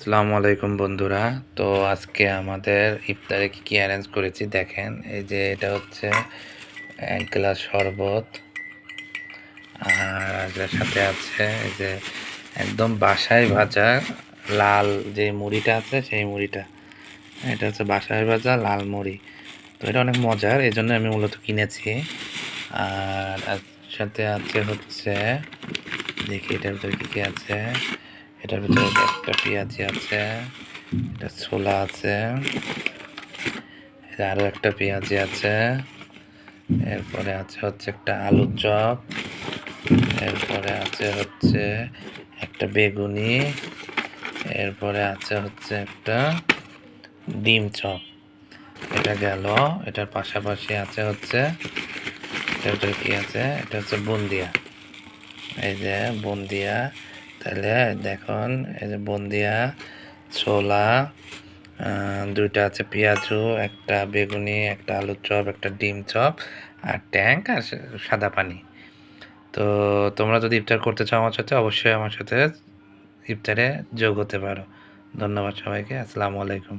আসসালামু আলাইকুম বন্ধুরা। তো আজকে আমাদের ইফতারে কি অ্যারেঞ্জ করেছি দেখেন। এই যে এটা হচ্ছে 1 গ্লাস শরবত, আর এটার সাথে আছে এই যে একদম বাসায় ভাজা লাল যে মুড়িটা আছে সেই মুড়িটা। এটা হচ্ছে বাসায় ভাজা লাল মুড়ি। তো এটা অনেক মজার, এই জন্য আমি মূলত কিনেছি। আর সাথে আছে হচ্ছে, দেখি এটার ভিতরে কী কী আছে। এটার ভিতরে একটা পেঁয়াজি আছে, এটা ছোলা আছে, আরও একটা পেঁয়াজি আছে, এরপরে আছে হচ্ছে একটা আলুর চপ, এরপরে আছে হচ্ছে একটা বেগুনি, এরপরে আছে হচ্ছে একটা ডিম চপ। এটা গেল। এটার পাশাপাশি আছে হচ্ছে, এটার ভিতরে কী আছে, এটা হচ্ছে বুন্দিয়া। এই যে বুন্দিয়া, তাহলে দেখুন এই যে বুন্দিয়া, ছোলা, দুইটা আছে পেঁয়াজু, একটা বেগুনি, একটা আলুর চপ, একটা ডিম চপ, আর ট্যাঙ্ক, আর সাদা পানি। তো তোমরা যদি ইফতার করতে চাও আমার সাথে, অবশ্যই আমার সাথে ইফতারে যোগ হতে পারো। ধন্যবাদ সবাইকে। আসসালামু আলাইকুম।